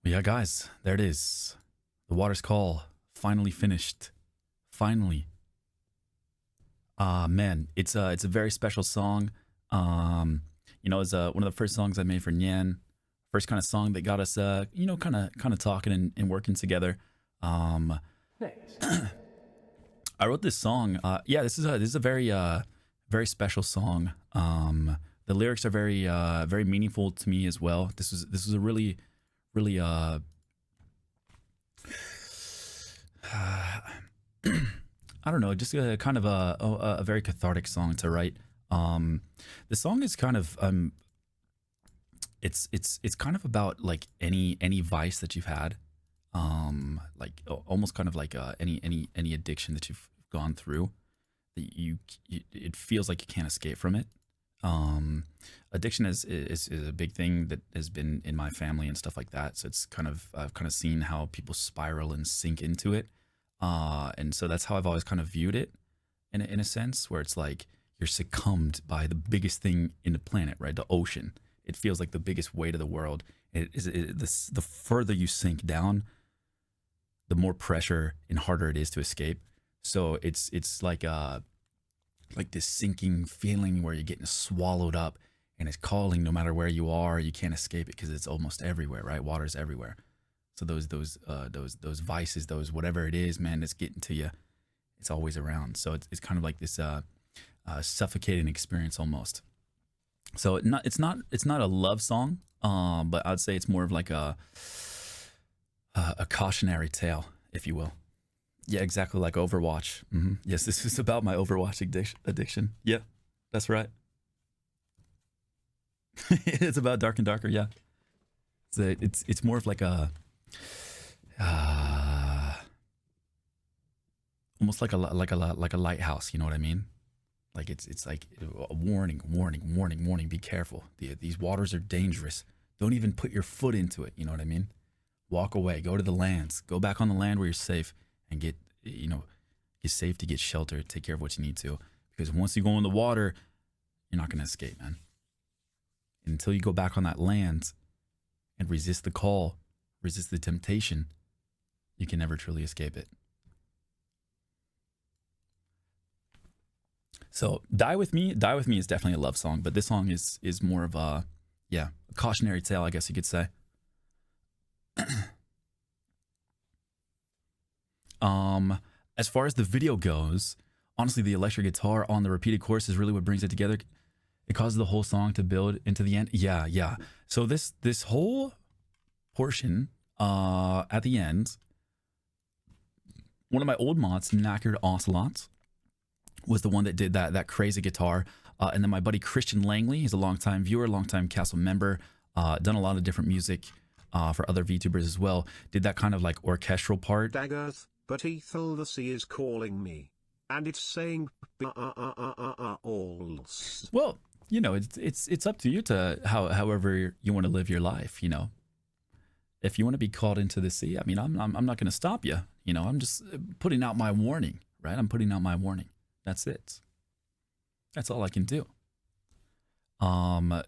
Yeah, guys, there it is. The Water's Call, finally finished. Finally. Man, it's a very special song. Um, it's one of the first songs I made for Nyan. First kind of song that got us, kind of talking and working together. Um, I wrote this song. Yeah, this is a very very special song. The lyrics are very meaningful to me as well. This was a really I don't know, just a kind of a very cathartic song to write. Um, the song is kind of it's kind of about like any vice that you've had, like almost kind of like any addiction that you've gone through that you it feels like you can't escape from it. Um, Addiction is a big thing that has been in my family and stuff like that. So it's kind of I've kind of seen how people spiral and sink into it, and so that's how I've always kind of viewed it in a sense where it's like you're succumbed by the biggest thing in the planet, right? The ocean. It feels like the biggest weight of the world. The further you sink down, the more pressure and harder it is to escape. So it's like this sinking feeling where you're getting swallowed up and it's calling no matter where you are. You can't escape it because it's almost everywhere, right? Water's everywhere. So those vices, those whatever it is, man, that's getting to you, it's always around. So it's kind of like this suffocating experience almost. So it's not a love song, but I'd say it's more of like a cautionary tale, if you will. Yeah, exactly like Overwatch. Yes, this is about my Overwatch addiction. Yeah, that's right. It's about Dark and Darker. Yeah, it's more of like a uh, almost like a lighthouse. You know what I mean? Like it's like a warning, warning, warning, warning. Be careful. These waters are dangerous. Don't even put your foot into it. You know what I mean? Walk away. Go to the lands. Go back on the land where you're safe and get safe to get shelter. Take care of what you need to. Because once you go in the water, you're not gonna escape, man. Until you go back on that land and resist the call, resist the temptation, you can never truly escape it. So Die With Me is definitely a love song, but this song is more of a cautionary tale, I guess you could say. As far as the video goes, honestly, the electric guitar on the repeated chorus is really what brings it together. It causes the whole song to build into the end. Yeah, yeah. So this whole portion at the end, one of my old mods, Knackered Ocelot, was the one that did that crazy guitar. And then my buddy Christian Langley, he's a longtime viewer, longtime Castle member, done a lot of different music for other VTubers as well. Did that kind of like orchestral part. Daggers, but Ethel, the sea is calling me, and it's saying alls. Well, it's up to you to however you want to live your life. If you want to be called into the sea, I mean, I'm not going to stop you. I'm just putting out my warning, right? I'm putting out my warning. That's it. That's all I can do. So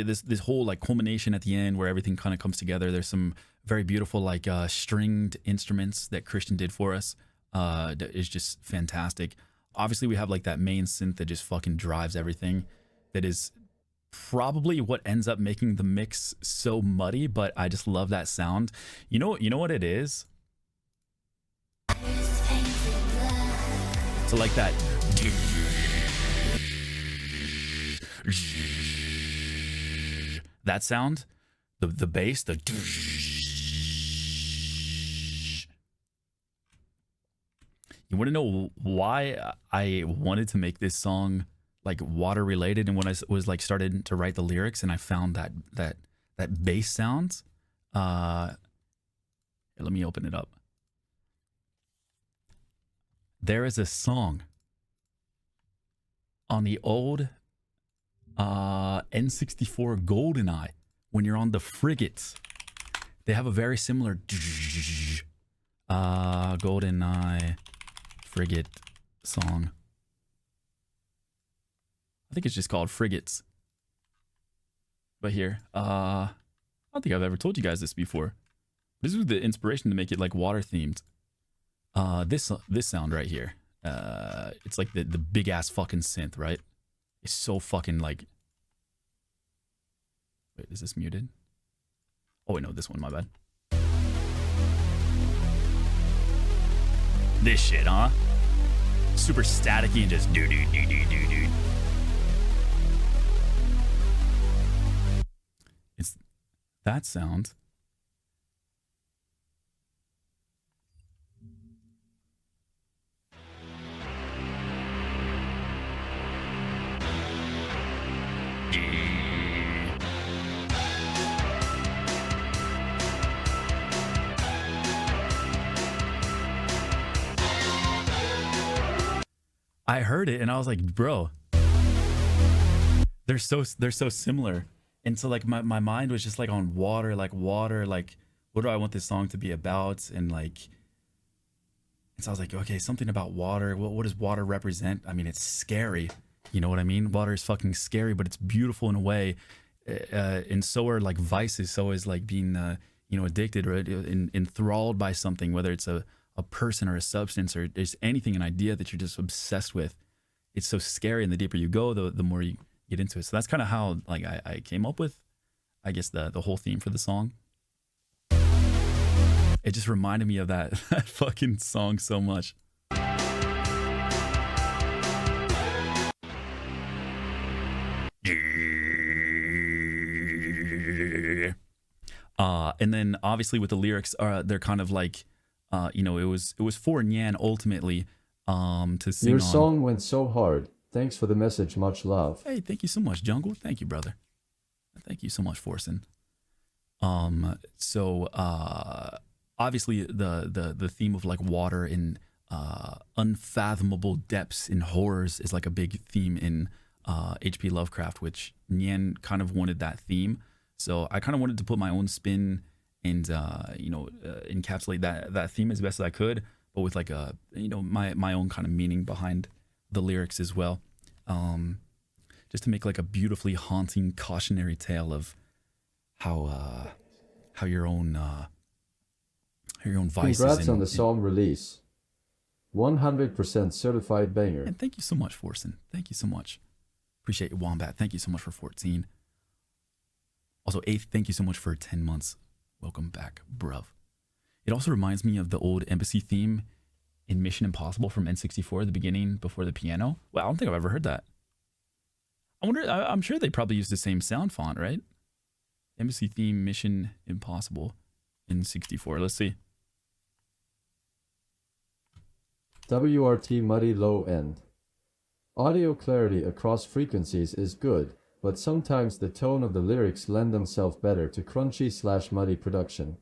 this whole like culmination at the end where everything kind of comes together. There's some very beautiful like stringed instruments that Christian did for us. That is just fantastic. Obviously, we have like that main synth that just fucking drives everything. That is probably what ends up making the mix so muddy, but I just love that sound. You know what it is? So like that. That sound, the bass, you want to know why I wanted to make this song like water related, and when I was like started to write the lyrics and I found that bass sound, let me open it up. There is a song on the old N64 GoldenEye when you're on the frigates. They have a very similar GoldenEye frigate song. I think it's just called Frigates. But here, don't think I've ever told you guys this before. This was the inspiration to make it like water themed. This sound right here. It's like the big ass fucking synth, right? It's so fucking like. Wait, is this muted? Oh wait, no, this one, my bad. This shit, huh? Super staticky and just do. It's that sound. I heard it and I was like, bro, they're so similar. And so like my mind was just like on water, like what do I want this song to be about? And like, and so I was like, okay, something about water. What does water represent? I mean, it's scary. You know what I mean? Water is fucking scary, but it's beautiful in a way. And so are like vices. So is like being, addicted or enthralled by something, whether it's a person or a substance or just anything, an idea that you're just obsessed with. It's so scary, and the deeper you go, the more you get into it. So that's kind of how like I came up with, I guess, the whole theme for the song. It just reminded me of that fucking song so much. And then obviously with the lyrics, they're kind of like, it was for Nyan ultimately to sing. Your on. song went so hard. Thanks for the message. Much love. Hey, thank you so much, Jungle. Thank you, brother. Thank you so much, Forsen. So obviously the theme of like water in unfathomable depths and horrors is like a big theme in H.P. Lovecraft, which Nyan kind of wanted that theme. So I kind of wanted to put my own spin and encapsulate that theme as best as I could, but with like my own kind of meaning behind the lyrics as well, just to make like a beautifully haunting cautionary tale of how your own vices. Congrats on the song release. 100% certified banger. And thank you so much, Forsen. Thank you so much. Appreciate it, Wombat. Thank you so much for 14. Also, Aeth, thank you so much for 10 months. Welcome back, bruv. It also reminds me of the old embassy theme in Mission Impossible from N64, the beginning before the piano. Well, I don't think I've ever heard that. I'm sure they probably use the same sound font, right? Embassy theme, Mission Impossible in 64. Let's see. WRT muddy low end. Audio clarity across frequencies is good, but sometimes the tone of the lyrics lend themselves better to crunchy/muddy production.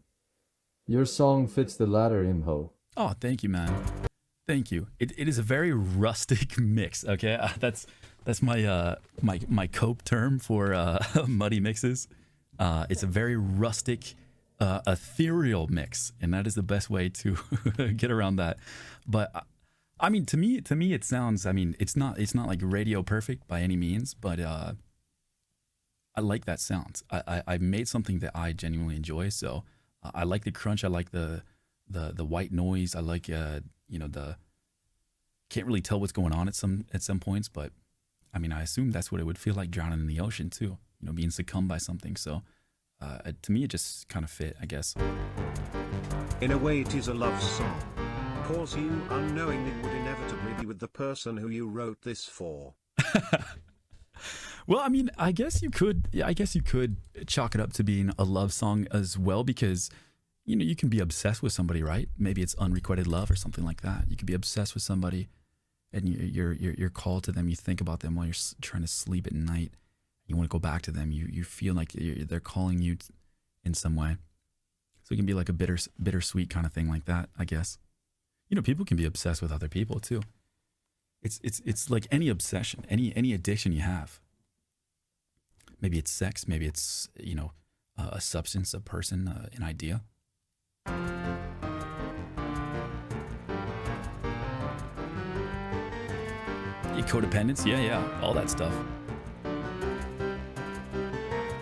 Your song fits the latter, Imho. Oh, thank you, man. Thank you. It is a very rustic mix. Okay, that's my my cope term for muddy mixes. It's a very rustic, ethereal mix, and that is the best way to get around that. But I mean, to me, it sounds. I mean, it's not like radio perfect by any means, but I like that sound. I made something that I genuinely enjoy. So I like the crunch. I like the white noise. I like the can't really tell what's going on at some points, but I mean, I assume that's what it would feel like drowning in the ocean too. Being succumbed by something. So to me, it just kind of fit, I guess. In a way, it is a love song. Cause you unknowingly would inevitably be with the person who you wrote this for. Well, I mean, I guess you could chalk it up to being a love song as well, because you can be obsessed with somebody, right? Maybe it's unrequited love or something like that. You could be obsessed with somebody, and you're called to them. You think about them while you're trying to sleep at night. You want to go back to them. You feel like they're calling you in some way. So it can be like a bittersweet kind of thing like that, I guess. People can be obsessed with other people too. It's like any obsession, any addiction you have. Maybe it's sex, maybe it's a substance, a person, an idea. Codependence, yeah, all that stuff.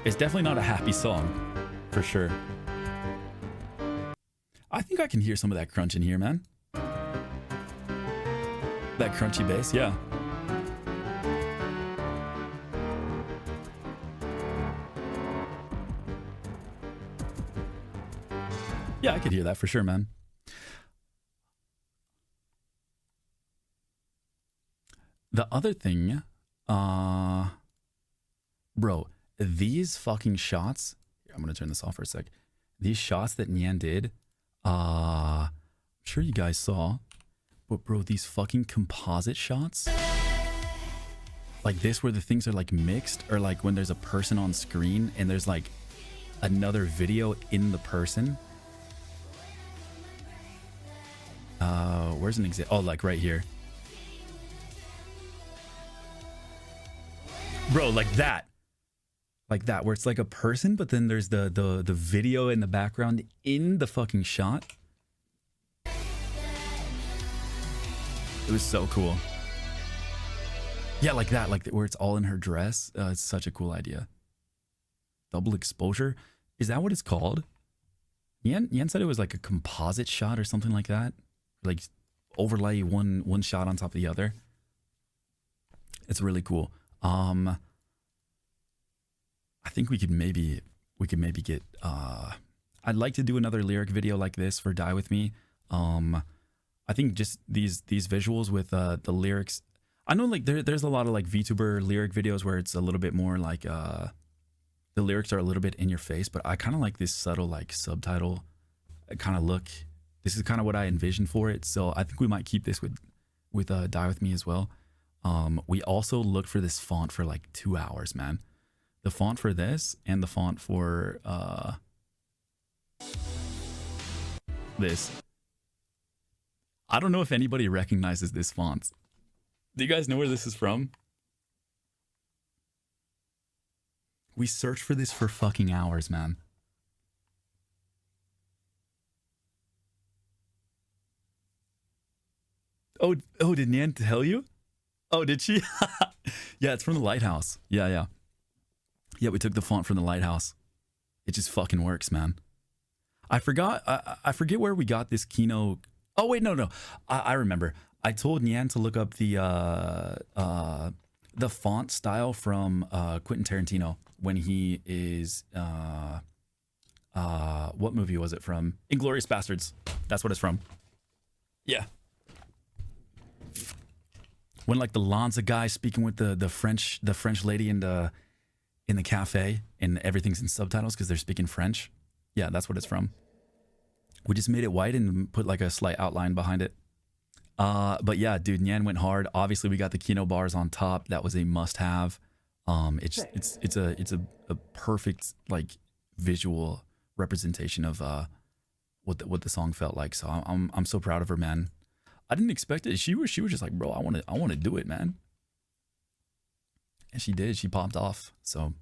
It's definitely not a happy song, for sure. I think I can hear some of that crunch in here, man. That crunchy bass, yeah. Yeah, I could hear that for sure, man. The other thing, bro, these fucking shots, I'm gonna turn this off for a sec. These shots that Nyan did, I'm sure you guys saw, but bro, these fucking composite shots, like this where the things are like mixed, or like when there's a person on screen and there's like another video in the person. Where's an example? Oh, like right here. Bro, like that. Like that, where it's like a person, but then there's the video in the background in the fucking shot. It was so cool. Yeah, like that, like where it's all in her dress. It's such a cool idea. Double exposure. Is that what it's called? Nyan said it was like a composite shot or something like that. Like overlay one shot on top of the other. It's really cool. I think we could maybe get I'd like to do another lyric video like this for Die With Me. I think just these visuals with the lyrics. I know like there's a lot of like VTuber lyric videos where it's a little bit more like the lyrics are a little bit in your face, but I kind of like this subtle like subtitle kind of look. This is kind of what I envisioned for it, so I think we might keep this with Die With Me as well. We also looked for this font for like 2 hours, man. The font for this and the font for this. I don't know if anybody recognizes this font. Do you guys know where this is from? We searched for this for fucking hours, man. Oh, did Nyan tell you? Oh, did she? Yeah, it's from the Lighthouse. Yeah, we took the font from the Lighthouse. It just fucking works, man. I forgot. I forget where we got this Kino. Oh wait, no. I remember. I told Nyan to look up the font style from Quentin Tarantino when he is what movie was it from? Inglourious Bastards. That's what it's from. Yeah. When like the Lanza guy speaking with the French lady in the cafe and everything's in subtitles because they're speaking French. Yeah, that's what it's from. We just made it white and put like a slight outline behind it. But yeah, dude, Nyan went hard. Obviously, we got the Kino bars on top. That was a must-have. It's a perfect like visual representation of what the song felt like. So I'm so proud of her, man. I didn't expect it. She was just like, bro, I want to do it, man. And she did. She popped off. So